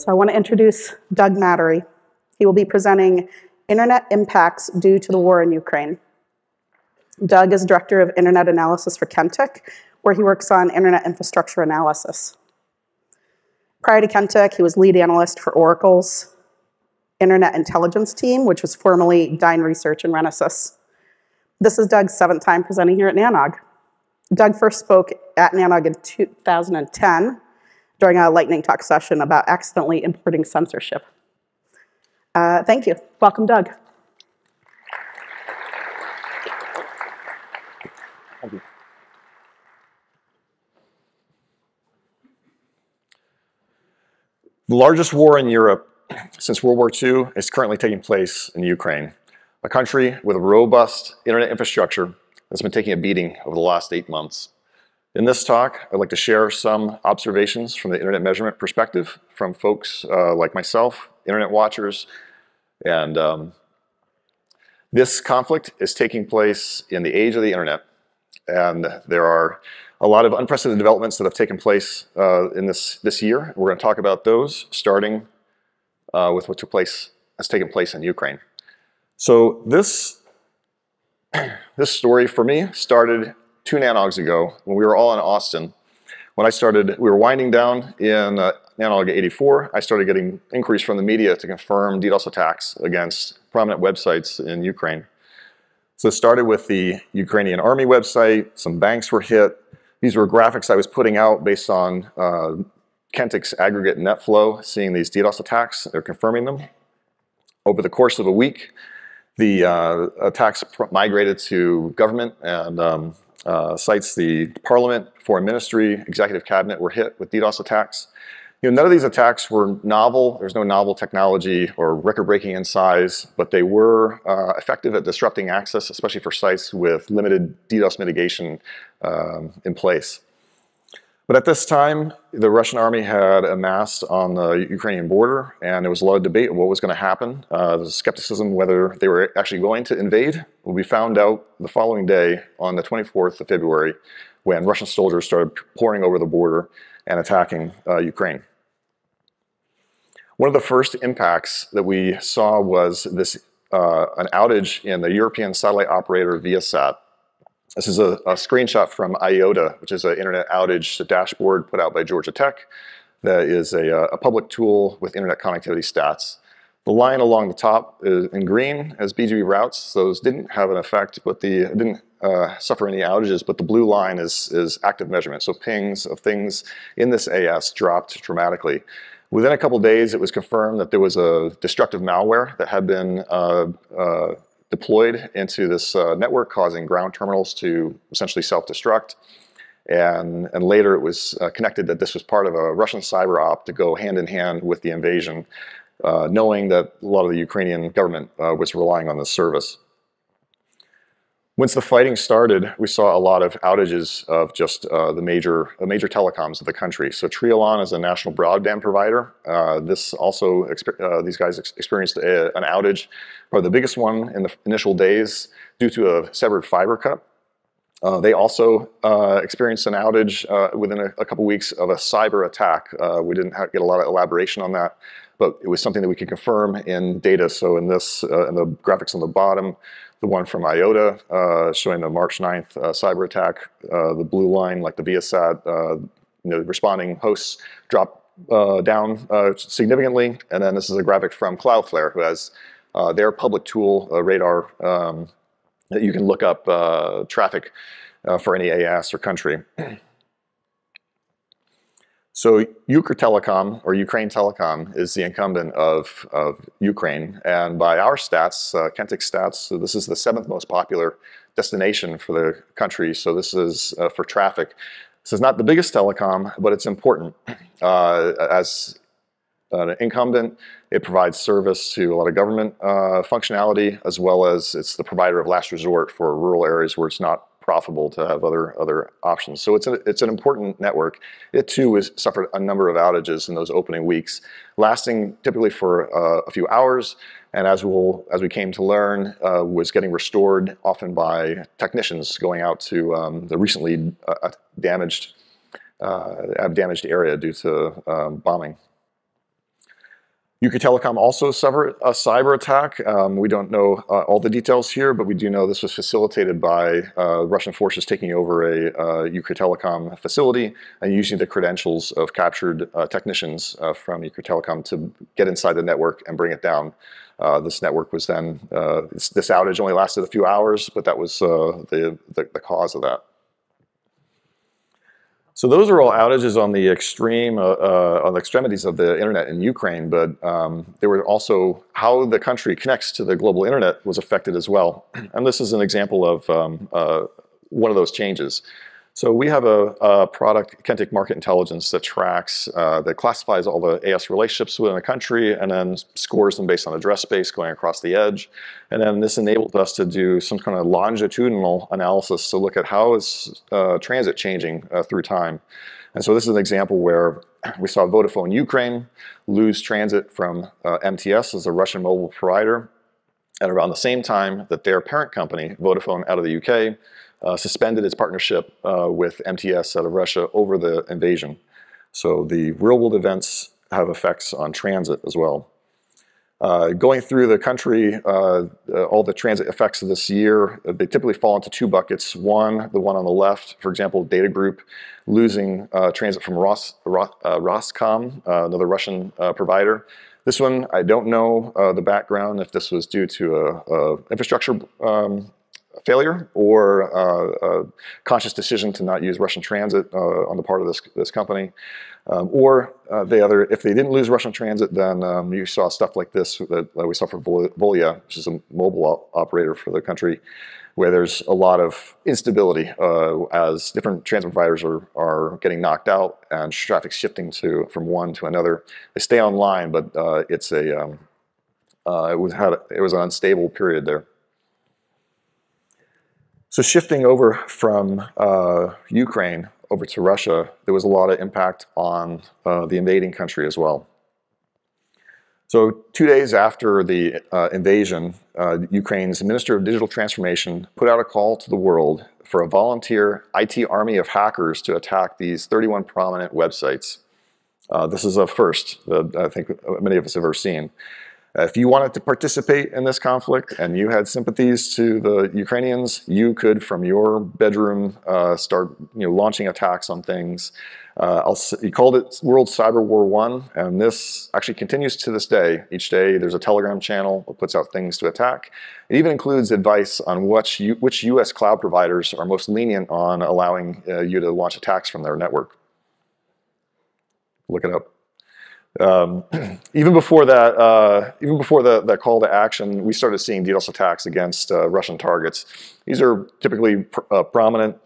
So I want to introduce Doug Madory. He will be presenting Internet Impacts Due to the War in Ukraine. Doug is Director of Internet Analysis for Kentik, where he works on Internet infrastructure analysis. Prior to Kentik, he was lead analyst for Oracle's Internet Intelligence team, which was formerly Dyn Research and Renesys. This is Doug's 7th time presenting here at NANOG. Doug first spoke at NANOG in 2010 during a lightning talk session about accidentally importing censorship. Thank you. Welcome, Doug. Thank you. The largest war in Europe since World War II is currently taking place in Ukraine, a country with a robust internet infrastructure that's been taking a beating over the last 8 months. In this talk, I'd like to share some observations from the internet measurement perspective from folks like myself, internet watchers, and this conflict is taking place in the age of the internet, and there are a lot of unprecedented developments that have taken place in this year. We're going to talk about those, starting with what has taken place in Ukraine. So this story for me started 2 NANOGs ago when we were all in Austin. When I started, we were winding down in NANOG 84. I started getting inquiries from the media to confirm DDoS attacks against prominent websites in Ukraine. So it started with the Ukrainian army website. Some banks were hit. These were graphics I was putting out based on Kentik's aggregate net flow, seeing these DDoS attacks. They're confirming them. Over the course of a week, the attacks migrated to government and sites. The Parliament, Foreign Ministry, Executive Cabinet were hit with DDoS attacks. None of these attacks were novel. There's no novel technology or record-breaking in size, but they were effective at disrupting access, especially for sites with limited DDoS mitigation in place. But at this time, the Russian army had amassed on the Ukrainian border, and there was a lot of debate on what was going to happen. There was skepticism whether they were actually going to invade. Well, we found out the following day, on the 24th of February, when Russian soldiers started pouring over the border and attacking Ukraine. One of the first impacts that we saw was this an outage in the European satellite operator Viasat. This is a screenshot from IOTA, which is an internet outage dashboard put out by Georgia Tech. That is a public tool with internet connectivity stats. The line along the top in green has BGP routes. Those didn't have an effect, but didn't suffer any outages, but the blue line is active measurement. So pings of things in this AS dropped dramatically. Within a couple days, it was confirmed that there was a destructive malware that had been deployed into this network, causing ground terminals to essentially self-destruct. And later it was connected that this was part of a Russian cyber op to go hand in hand with the invasion, knowing that a lot of the Ukrainian government was relying on this service. Once the fighting started, we saw a lot of outages of just the major telecoms of the country. So Trialon is a national broadband provider. These guys experienced an outage, probably the biggest one in the initial days, due to a severed fiber cut. They also experienced an outage within a couple weeks of a cyber attack. We didn't get a lot of elaboration on that, but it was something that we could confirm in data. So in the graphics on the bottom, the one from IOTA showing the March 9th cyber attack, the blue line, like the Viasat, responding hosts dropped down significantly. And then this is a graphic from Cloudflare, who has their public tool, radar, that you can look up traffic for any AS or country. So Telecom, or Ukraine Telecom, is the incumbent of Ukraine. And by our stats, Kentik stats, so this is the 7th most popular destination for the country. So this is for traffic. This is not the biggest telecom, but it's important. As an incumbent, it provides service to a lot of government functionality, as well as it's the provider of last resort for rural areas where it's not profitable to have other options. So it's an important network. It too has suffered a number of outages in those opening weeks, lasting typically for a few hours, and as we came to learn, was getting restored often by technicians going out to the recently damaged area due to bombing. UK Telecom also suffered a cyber attack. We don't know all the details here, but we do know this was facilitated by Russian forces taking over a UK Telecom facility and using the credentials of captured technicians from UK Telecom to get inside the network and bring it down. This network was then, this outage only lasted a few hours, but that was the cause of that. So those are all outages on the on the extremities of the internet in Ukraine, but there were also how the country connects to the global internet was affected as well. And this is an example of one of those changes. So we have a product, Kentik Market Intelligence, that tracks, that classifies all the AS relationships within a country and then scores them based on address space going across the edge. And then this enabled us to do some kind of longitudinal analysis to look at how is transit changing through time. And so this is an example where we saw Vodafone Ukraine lose transit from MTS as a Russian mobile provider at around the same time that their parent company, Vodafone out of the UK, suspended its partnership with MTS out of Russia over the invasion. So the real-world events have effects on transit as well. Going through the country, all the transit effects of this year, they typically fall into two buckets. One, the one on the left, for example, Data Group losing transit from Roscom, another Russian provider. This one, I don't know the background, if this was due to a infrastructure failure or a conscious decision to not use Russian transit on the part of this company. If they didn't lose Russian transit, then you saw stuff like this that we saw for Volia, which is a mobile operator for the country, where there's a lot of instability as different transit providers are getting knocked out and traffic's shifting from one to another. They stay online, but it was an unstable period there. So shifting over from Ukraine over to Russia, there was a lot of impact on the invading country as well. So 2 days after the invasion, Ukraine's Minister of Digital Transformation put out a call to the world for a volunteer IT army of hackers to attack these 31 prominent websites. This is a first that I think many of us have ever seen. If you wanted to participate in this conflict and you had sympathies to the Ukrainians, you could, from your bedroom, start launching attacks on things. He called it World Cyber War I, and this actually continues to this day. Each day there's a Telegram channel that puts out things to attack. It even includes advice on which US cloud providers are most lenient on allowing you to launch attacks from their network. Look it up. Even before the call to action, we started seeing DDoS attacks against Russian targets. These are typically prominent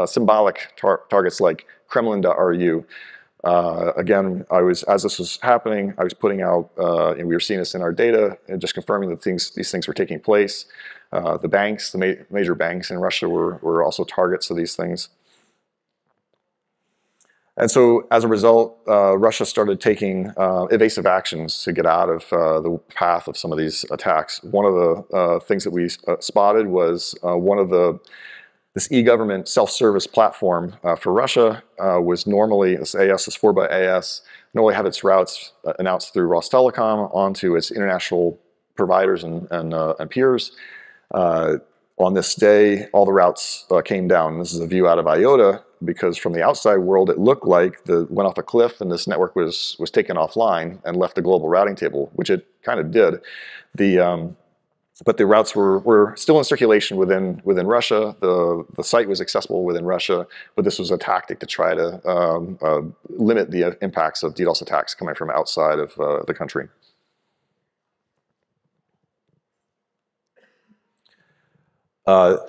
symbolic targets like Kremlin.ru. Again, as this was happening, I was putting out, and we were seeing this in our data, and just confirming that these things were taking place. The banks, the major banks in Russia were also targets of these things. And so, as a result, Russia started taking evasive actions to get out of the path of some of these attacks. One of the things that we spotted was this e-government self-service platform for Russia was normally, this 4x normally have its routes announced through Rostelecom onto its international providers and peers. On this day, all the routes came down. This is a view out of IOTA, because from the outside world, it looked like it went off a cliff and this network was taken offline and left the global routing table, which it kind of did. But the routes were still in circulation within Russia. The site was accessible within Russia, but this was a tactic to try to limit the impacts of DDoS attacks coming from outside of the country.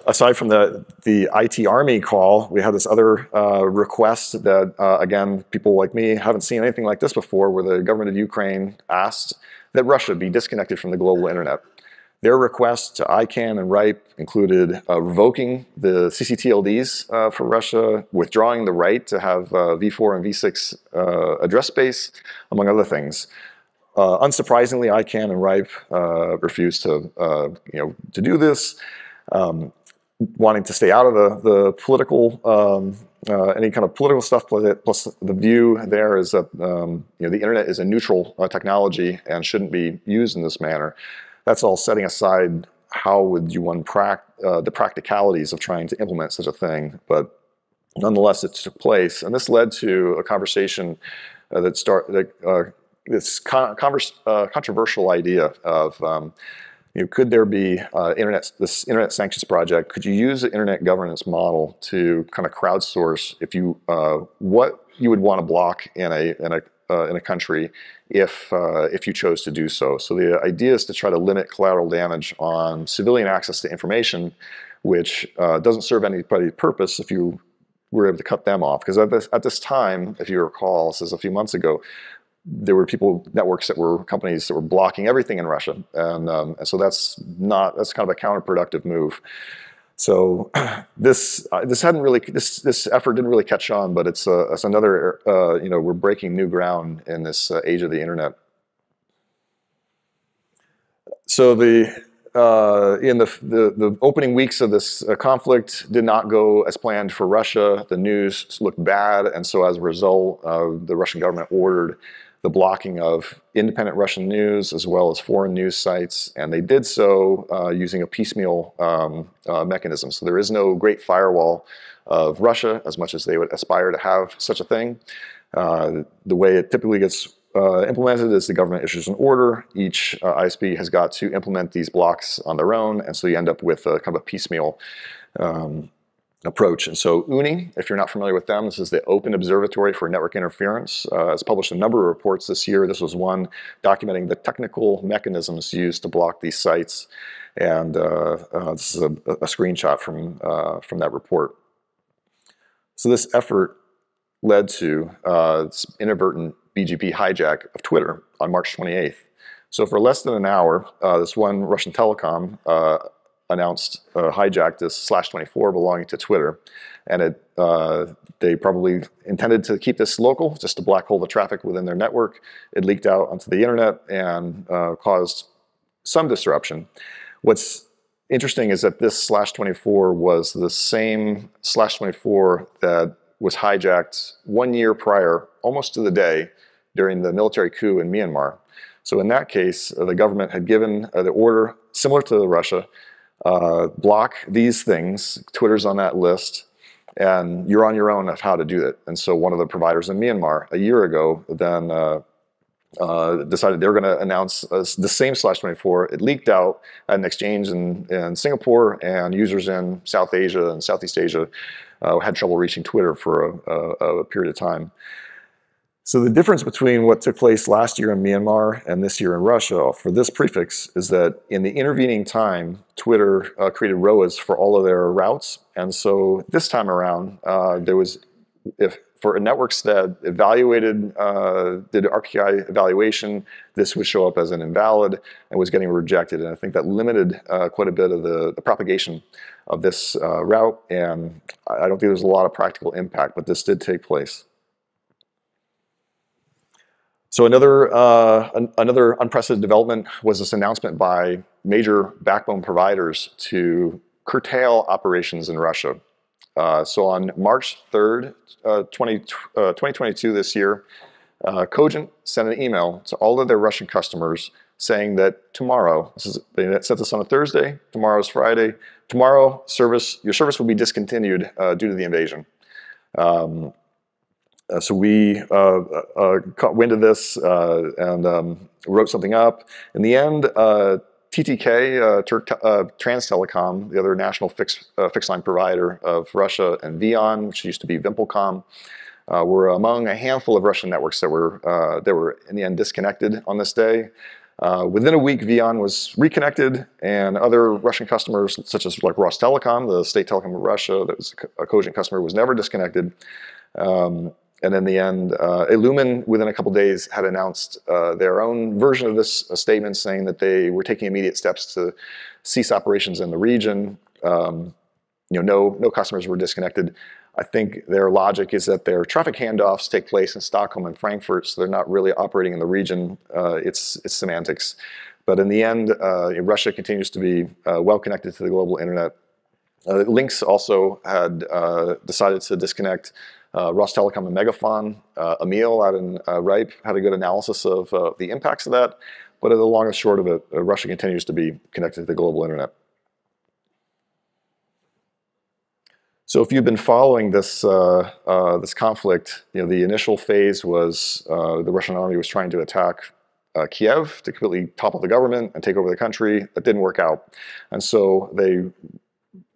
Aside from the IT army call, we had this other request that, again, people like me haven't seen anything like this before, where the government of Ukraine asked that Russia be disconnected from the global internet. Their request to ICANN and RIPE included revoking the CCTLDs for Russia, withdrawing the right to have v4 and v6 address space, among other things. Unsurprisingly, ICANN and RIPE refused to do this. Wanting to stay out of the political any kind of political stuff, plus the view there is that the internet is a neutral technology and shouldn't be used in this manner. That's all setting aside how would you the practicalities of trying to implement such a thing, but nonetheless it took place, and this led to a conversation this controversial idea of could there be this internet sanctions project? Could you use the internet governance model to kind of crowdsource what you would want to block in a country if you chose to do so? So the idea is to try to limit collateral damage on civilian access to information, which doesn't serve anybody's purpose if you were able to cut them off. Because at this time, if you recall, this is a few months ago, there were companies that were blocking everything in Russia, and so that's kind of a counterproductive move. So this effort didn't really catch on, but it's another we're breaking new ground in this age of the internet. So in the opening weeks of this conflict did not go as planned for Russia. The news looked bad, and so as a result, the Russian government ordered the blocking of independent Russian news as well as foreign news sites, and they did so using a piecemeal mechanism. So there is no great firewall of Russia as much as they would aspire to have such a thing. The way it typically gets implemented is the government issues an order. Each ISP has got to implement these blocks on their own, and so you end up with a kind of a piecemeal approach. And so UNI, if you're not familiar with them, this is the Open Observatory for Network Interference. Has published a number of reports this year. This was one documenting the technical mechanisms used to block these sites, and this is a screenshot from that report. So this effort led to inadvertent BGP hijack of Twitter on March 28th. So for less than an hour, this one Russian telecom announced hijacked this /24 belonging to Twitter, and they probably intended to keep this local, just to black hole the traffic within their network. It leaked out onto the internet and caused some disruption. What's interesting is that this /24 was the same /24 that was hijacked 1 year prior, almost to the day, during the military coup in Myanmar. So in that case, the government had given the order, similar to Russia, block these things, Twitter's on that list, and you're on your own of how to do it. And so one of the providers in Myanmar a year ago then decided they were going to announce the same /24. It leaked out at an exchange in Singapore, and users in South Asia and Southeast Asia had trouble reaching Twitter for a period of time. So the difference between what took place last year in Myanmar and this year in Russia for this prefix is that in the intervening time, Twitter created ROAs for all of their routes. And so this time around, for networks that evaluated, did RPI evaluation, this would show up as an invalid and was getting rejected. And I think that limited quite a bit of the propagation of this route. And I don't think there's a lot of practical impact, but this did take place. So another unprecedented development was this announcement by major backbone providers to curtail operations in Russia. So on March 3rd, 2022 this year, Cogent sent an email to all of their Russian customers saying that tomorrow, they sent this on a Thursday, tomorrow's Friday, tomorrow your service will be discontinued due to the invasion. So we caught wind of this and wrote something up. In the end, TTK, Trans Telecom, the other national fixed line provider of Russia, and VEON, which used to be VimpelCom, were among a handful of Russian networks that were in the end disconnected on this day. Within a week, VEON was reconnected, and other Russian customers, such as like Rostelecom, the state telecom of Russia, that was a Cogent customer, was never disconnected. And in the end, Lumen, within a couple days, had announced their own version of this statement, saying that they were taking immediate steps to cease operations in the region. No customers were disconnected. I think their logic is that their traffic handoffs take place in Stockholm and Frankfurt, so they're not really operating in the region. It's semantics. But in the end, Russia continues to be well connected to the global internet. Lynx also had decided to disconnect Rostelecom and Megaphone. Emil out in Ripe had a good analysis of the impacts of that, but the long and short of it, Russia continues to be connected to the global internet. So if you've been following this this conflict, the initial phase was the Russian army was trying to attack Kiev to completely topple the government and take over the country. That didn't work out, and so they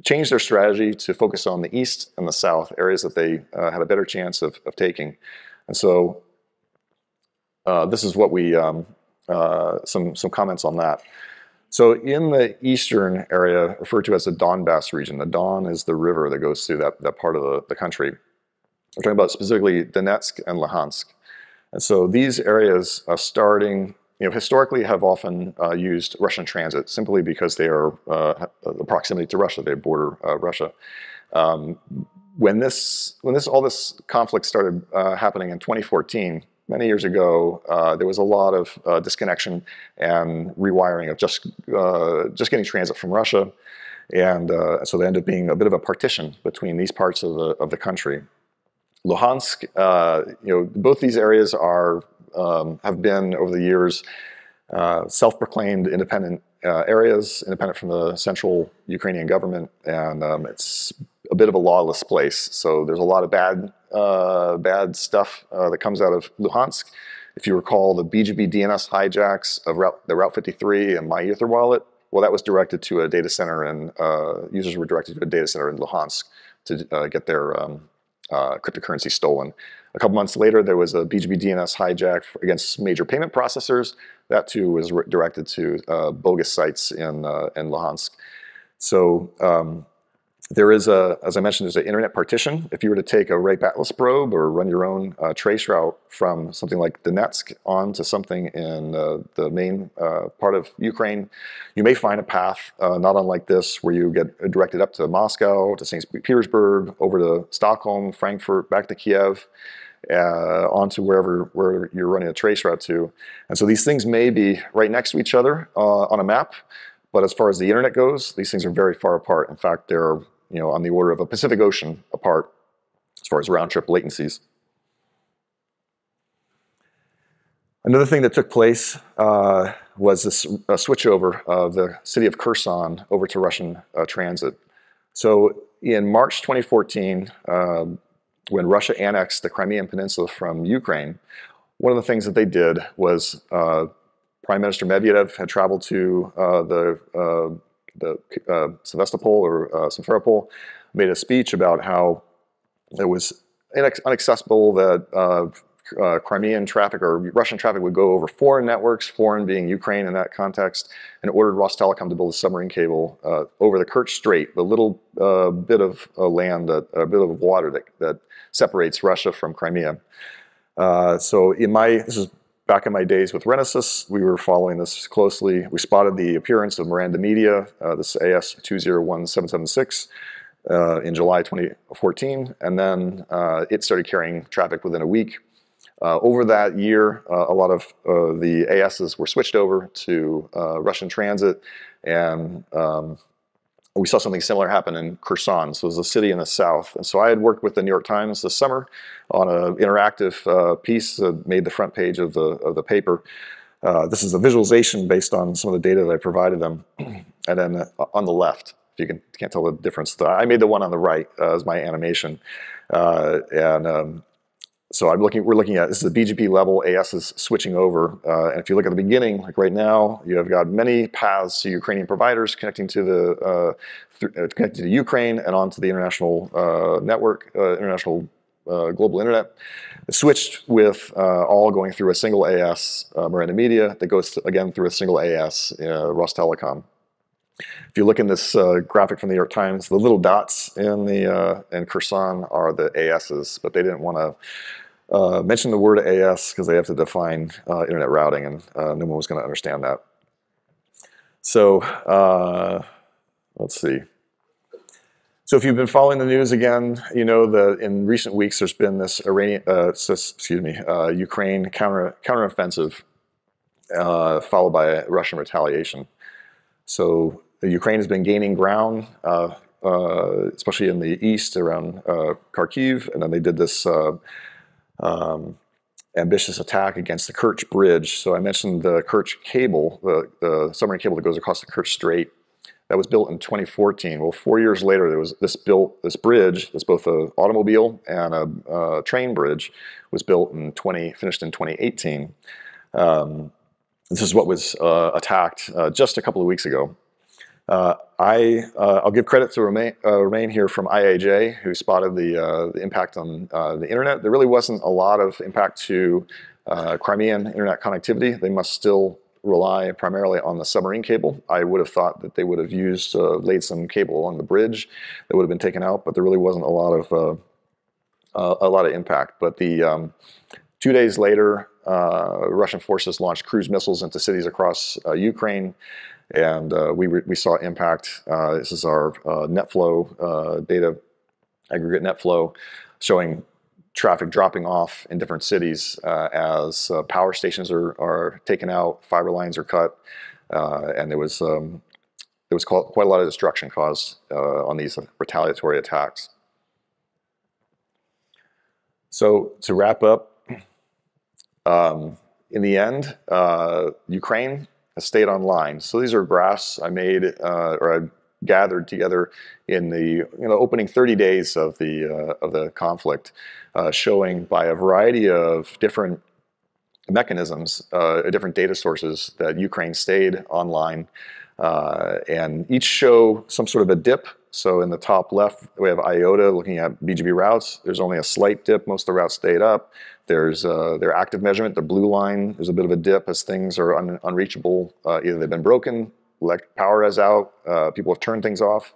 changed their strategy to focus on the east and the south, areas that they had a better chance of taking. And so this is what we some comments on that. So in the eastern area, referred to as the Donbass region, the Don is the river that goes through that part of the country. We're talking about specifically Donetsk and Luhansk. And so these areas starting, historically have often used Russian transit simply because they are the proximity to Russia, they border Russia. When all this conflict started happening in 2014, many years ago, there was a lot of disconnection and rewiring of just getting transit from Russia, and so there ended up being a bit of a partition between these parts of the country. Luhansk, both these areas are have been over the years self-proclaimed independent areas, independent from the central Ukrainian government, and it's a bit of a lawless place. So there's a lot of bad stuff that comes out of Luhansk. If you recall the BGP DNS hijacks of the Route 53 and My Ether wallet, well, that was directed to a data center, and users were directed to a data center in Luhansk to get their cryptocurrency stolen. A couple months later, there was a BGP DNS hijack against major payment processors. That too was directed to bogus sites in Luhansk. So there is as I mentioned, there's an internet partition. If you were to take a Rape Atlas probe or run your own trace route from something like Donetsk onto something in the main part of Ukraine, you may find a path not unlike this, where you get directed up to Moscow, to St. Petersburg, over to Stockholm, Frankfurt, back to Kiev, onto where you're running a trace route to. And so these things may be right next to each other on a map, but as far as the internet goes, these things are very far apart. In fact, they're on the order of a Pacific Ocean apart as far as round-trip latencies. Another thing that took place was this switchover of the city of Kherson over to Russian transit. So in March 2014, when Russia annexed the Crimean Peninsula from Ukraine, one of the things that they did was Prime Minister Medvedev had traveled to Sevastopol or Simferopol, made a speech about how it was inaccessible that Crimean traffic or Russian traffic would go over foreign networks, foreign being Ukraine in that context, and ordered Rostelecom to build a submarine cable over the Kerch Strait, the little bit of land, a bit of water that separates Russia from Crimea. So this is back in my days with Renesys, we were following this closely. We spotted the appearance of Miranda Media, this AS 201776, in July 2014, and then it started carrying traffic within a week. Over that year, a lot of the ASs were switched over to Russian transit, and we saw something similar happen in Kherson. So it was a city in the south. And so I had worked with the New York Times this summer on an interactive piece that made the front page of the paper. This is a visualization based on some of the data that I provided them. And then on the left, if you can't tell the difference, I made the one on the right as my animation. So we're looking at, this is the BGP level, AS is switching over. And if you look at the beginning, like right now, you have got many paths to Ukrainian providers connecting to connected to Ukraine and onto the international network, international global internet. It's switched with all going through a single AS, Miranda Media, that goes again through a single AS, Rostelecom. If you look in this graphic from the New York Times, the little dots in Kherson are the ASs, but they didn't want to mention the word AS because they have to define internet routing, and no one was going to understand that. So let's see. So if you've been following the news again, you know that in recent weeks there's been this Ukraine counteroffensive followed by Russian retaliation. So Ukraine has been gaining ground especially in the east around Kharkiv, and then they did this ambitious attack against the Kerch bridge. So I mentioned the Kerch cable, the submarine cable that goes across the Kerch Strait. That was built in 2014. Well, 4 years later, there was this bridge, that's both an automobile and a train bridge, was built in finished in 2018. This is what was attacked just a couple of weeks ago. I'll give credit to Romain here from IAJ, who spotted the impact on the internet. There really wasn't a lot of impact to Crimean internet connectivity. They must still rely primarily on the submarine cable. I would have thought that they would have laid some cable along the bridge that would have been taken out, but there really wasn't a lot of impact. But 2 days later, Russian forces launched cruise missiles into cities across Ukraine, and we saw impact. This is our net flow data, aggregate net flow, showing traffic dropping off in different cities as power stations are taken out, fiber lines are cut, and there was quite a lot of destruction caused on these retaliatory attacks. So to wrap up, in the end, Ukraine has stayed online. So these are graphs I made or I gathered together in the opening 30 days of the conflict, showing by a variety of different mechanisms, different data sources, that Ukraine stayed online, and each show some sort of a dip. So in the top left, we have IOTA looking at BGP routes. There's only a slight dip. Most of the routes stayed up. There's their active measurement, the blue line. There's a bit of a dip as things are unreachable. Either they've been broken, power is out, people have turned things off.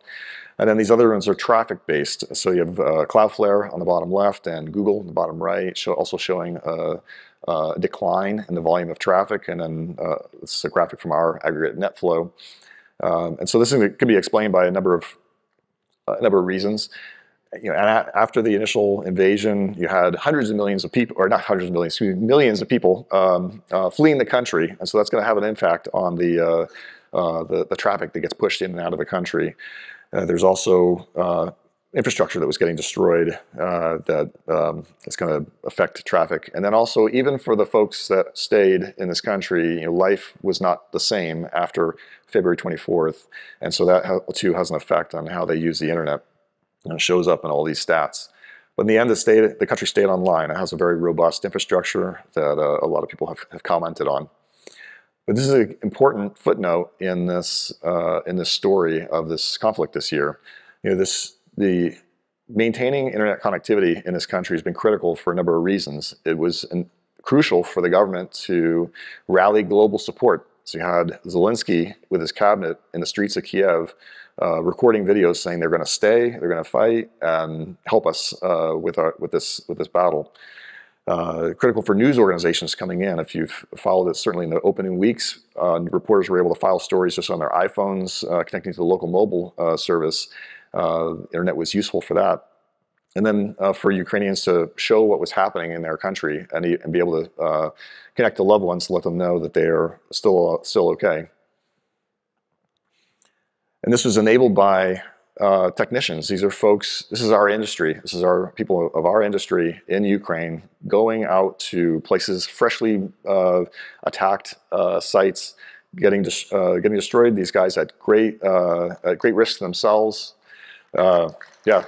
And then these other ones are traffic-based. So you have Cloudflare on the bottom left and Google on the bottom right, also showing a decline in the volume of traffic. And then this is a graphic from our aggregate net flow. And so this can be explained by a number of reasons. And after the initial invasion, you had hundreds of millions of people, or not hundreds of millions, excuse me, millions of people fleeing the country, and so that's going to have an impact on the traffic that gets pushed in and out of the country. There's also infrastructure that was getting destroyed that is going to affect traffic, and then also even for the folks that stayed in this country, life was not the same after February 24th, and so that too has an effect on how they use the internet. And it shows up in all these stats. But in the end, the country stayed online. It has a very robust infrastructure that a lot of people have commented on. But this is an important footnote in this story of this conflict this year. The maintaining internet connectivity in this country has been critical for a number of reasons. It was crucial for the government to rally global support. So you had Zelensky with his cabinet in the streets of Kiev recording videos saying they're going to stay, they're going to fight, and help us with this battle. Critical for news organizations coming in. If you've followed it, certainly in the opening weeks, reporters were able to file stories just on their iPhones, connecting to the local mobile service. Internet was useful for that. And then for Ukrainians to show what was happening in their country and be able to connect to loved ones to let them know that they are still okay. And this was enabled by technicians. These are folks, this is our industry. This is our people of our industry in Ukraine going out to places freshly attacked sites, getting destroyed. These guys at great risk to themselves. Yeah.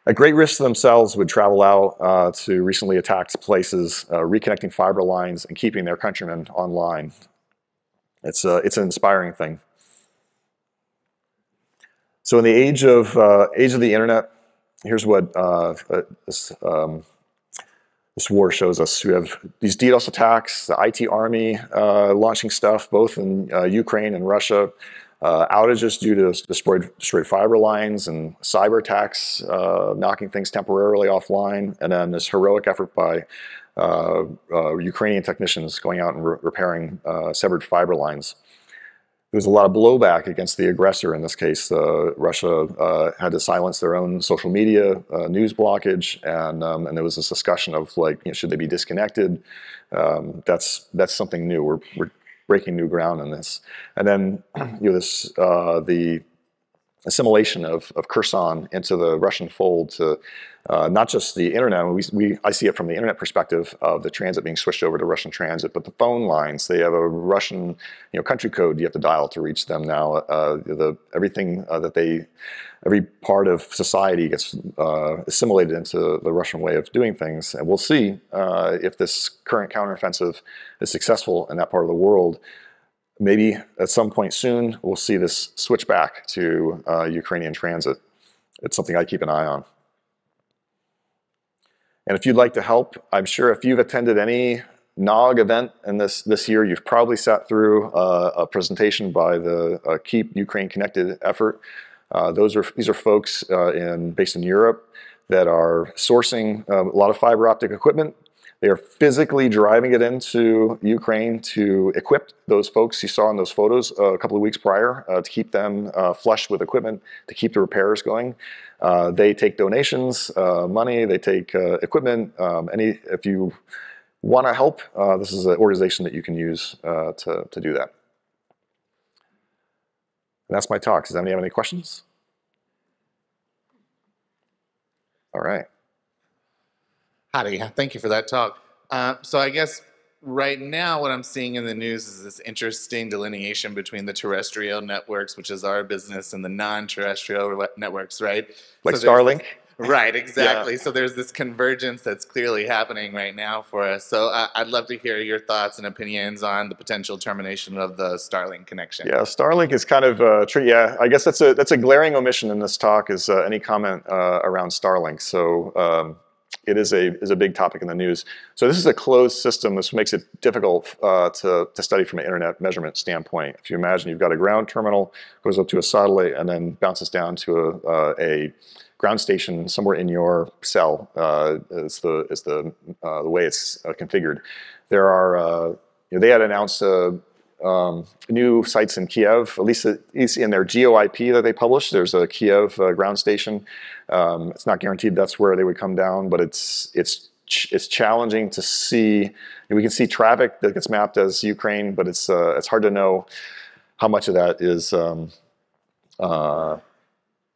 At great risk to themselves, would travel out to recently attacked places, reconnecting fiber lines and keeping their countrymen online. It's an inspiring thing. So in the age of the internet, here's what this war shows us. We have these DDoS attacks, the IT army launching stuff both in Ukraine and Russia. Outages due to destroyed fiber lines and cyber attacks, knocking things temporarily offline, and then this heroic effort by Ukrainian technicians going out and repairing severed fiber lines. There was a lot of blowback against the aggressor in this case. Russia had to silence their own social media, news blockage, and there was this discussion of should they be disconnected? That's something new. breaking new ground in this. And then this the assimilation of Kherson into the Russian fold to not just the internet. I see it from the internet perspective of the transit being switched over to Russian transit, but the phone lines. They have a Russian country code you have to dial to reach them now. Everything every part of society gets assimilated into the Russian way of doing things. And we'll see if this current counteroffensive is successful in that part of the world. Maybe at some point soon, we'll see this switch back to Ukrainian transit. It's something I keep an eye on. And if you'd like to help, I'm sure if you've attended any NANOG event in this year, you've probably sat through a presentation by the Keep Ukraine Connected effort. These are folks based in Europe that are sourcing a lot of fiber optic equipment. They are physically driving it into Ukraine to equip those folks you saw in those photos a couple of weeks prior to keep them flush with equipment, to keep the repairs going. They take donations, money, they take equipment. If you want to help, this is an organization that you can use to do that. And that's my talk. Does anybody have any questions? All right. Howdy, thank you for that talk. So I guess right now what I'm seeing in the news is this interesting delineation between the terrestrial networks, which is our business, and the non-terrestrial networks, right? Like so Starlink? Right, exactly. Yeah. So there's this convergence that's clearly happening right now for us. So I'd love to hear your thoughts and opinions on the potential termination of the Starlink connection. Yeah, Starlink is kind of tricky. Yeah, I guess that's a glaring omission in this talk is any comment around Starlink. So it is a big topic in the news. So this is a closed system. This makes it difficult to study from an internet measurement standpoint. If you imagine you've got a ground terminal, goes up to a satellite, and then bounces down to a ground station somewhere in your cell is the way it's configured. There are they had announced new sites in Kiev, at least in their GeoIP that they published. There's a Kiev ground station. It's not guaranteed that's where they would come down, but it's challenging to see. We can see traffic that gets mapped as Ukraine, but it's hard to know how much of that is.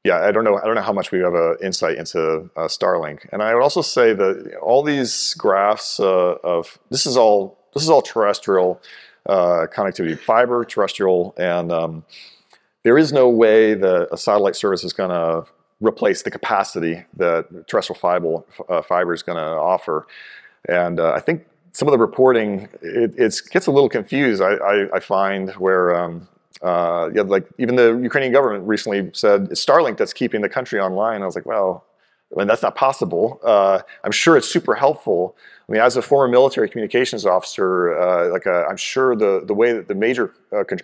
Yeah, I don't know how much we have insight into Starlink. And I would also say that all these graphs of this is all terrestrial connectivity, fiber, terrestrial, and there is no way that a satellite service is going to replace the capacity that terrestrial fiber is going to offer. And I think some of the reporting it gets a little confused. I find where. Like even the Ukrainian government recently said it's Starlink that's keeping the country online. I was like, well, I mean, that's not possible. I'm sure it's super helpful. I mean, as a former military communications officer, I'm sure the way that the major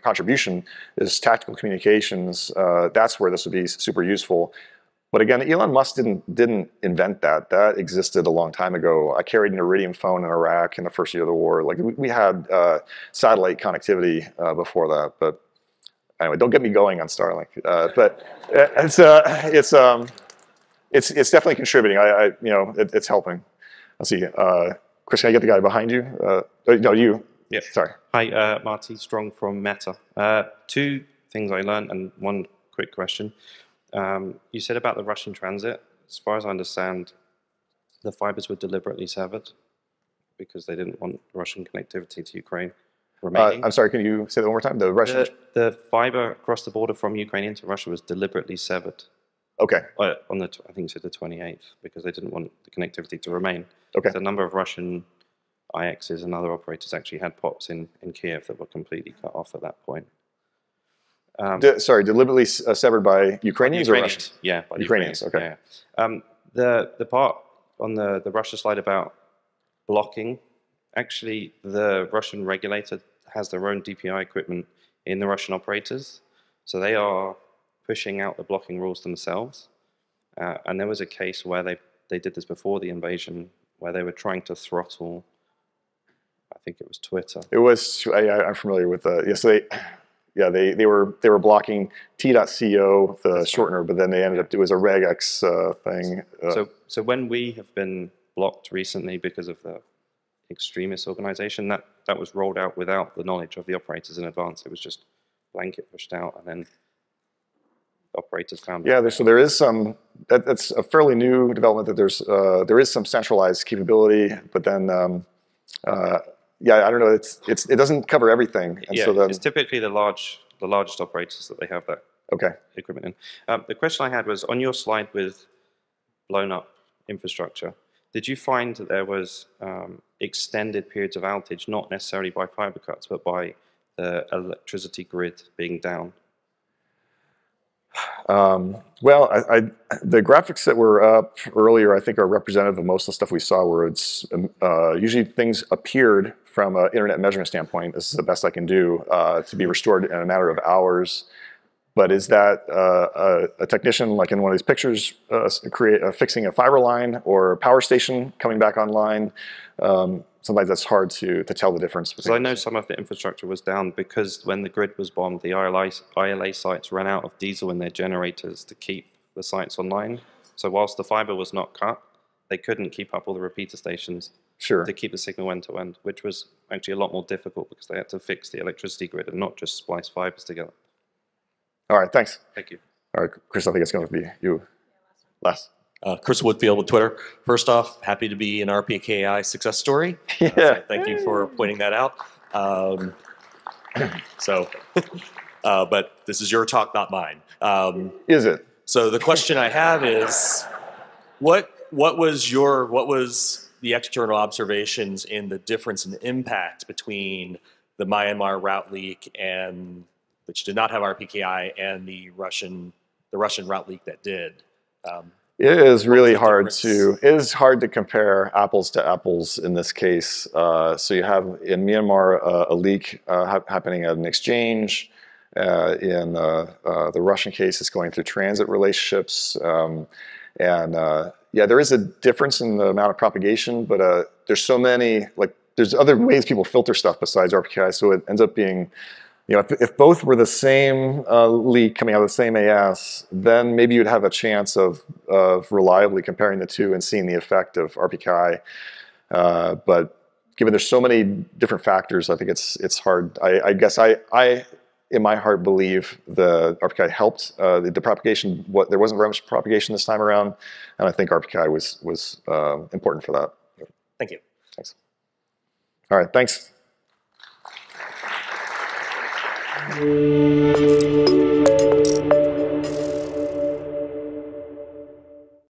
contribution is tactical communications. That's where this would be super useful. But again, Elon Musk didn't invent that. That existed a long time ago. I carried an Iridium phone in Iraq in the first year of the war. Like we had satellite connectivity before that, but. Anyway, don't get me going on Starlink, but it's definitely contributing. It's helping. Let's see, Chris, can I get the guy behind you? No, you. Yeah. Sorry. Hi, Marty Strong from Meta. Two things I learned and one quick question. You said about the Russian transit. As far as I understand, the fibers were deliberately severed because they didn't want Russian connectivity to Ukraine. I'm sorry, can you say that one more time? The fiber across the border from Ukraine into Russia was deliberately severed. Okay. I think you said the 28th, because they didn't want the connectivity to remain. Okay. So a number of Russian IXs and other operators actually had POPs in Kiev that were completely cut off at that point. Sorry, deliberately severed by Ukrainians or Russians? Yeah, by Ukrainians. Okay. Yeah. The part on the Russia slide about blocking, actually, the Russian regulator has their own DPI equipment in the Russian operators. So they are pushing out the blocking rules themselves. And there was a case where they did this before the invasion, where they were trying to throttle, I think it was Twitter. It was, I'm familiar with yes, they were blocking T.co, the shortener, but then they ended up, it was a regex thing. So when we have been blocked recently because of the extremist organization. That was rolled out without the knowledge of the operators in advance. It was just blanket pushed out, and then operators found it. Yeah, so there is some, that's a fairly new development, that there is some centralized capability, but then, yeah, I don't know, it doesn't cover everything. And yeah, so then, it's typically the largest operators that they have that okay. equipment in. The question I had was, on your slide with blown up infrastructure, did you find that there was extended periods of outage, not necessarily by fiber cuts, but by the electricity grid being down? Well, the graphics that were up earlier, I think, are representative of most of the stuff we saw, where it's usually things appeared from an internet measurement standpoint. This is the best I can do to be restored in a matter of hours. But is that a technician, like in one of these pictures, fixing a fiber line or a power station coming back online? Sometimes that's hard to tell the difference. So I know some of the infrastructure was down because when the grid was bombed, the ILA sites ran out of diesel in their generators to keep the sites online. So whilst the fiber was not cut, they couldn't keep up all the repeater stations to keep the signal end-to-end, which was actually a lot more difficult because they had to fix the electricity grid and not just splice fibers together. All right, thanks. Thank you. All right, Chris, I think it's going to be you last. Chris Woodfield with Twitter. First off, happy to be an RPKI success story. Yeah. So thank you for pointing that out. But this is your talk, not mine. Is it? So the question I have is, what was the external observations in the difference in impact between the Myanmar route leak, and which did not have RPKI, and the Russian route leak that did? It is really hard to compare apples to apples in this case. So you have in Myanmar a leak happening at an exchange. In the Russian case, it's going through transit relationships. Yeah, there is a difference in the amount of propagation, but there's so many, there's other ways people filter stuff besides RPKI, so it ends up being, if both were the same leak coming out of the same AS, then maybe you'd have a chance of reliably comparing the two and seeing the effect of RPKI. But given there's so many different factors, I think it's hard. I guess I in my heart believe the RPKI helped the propagation. There wasn't very much propagation this time around, and I think RPKI was important for that. Thank you. Thanks. All right, thanks.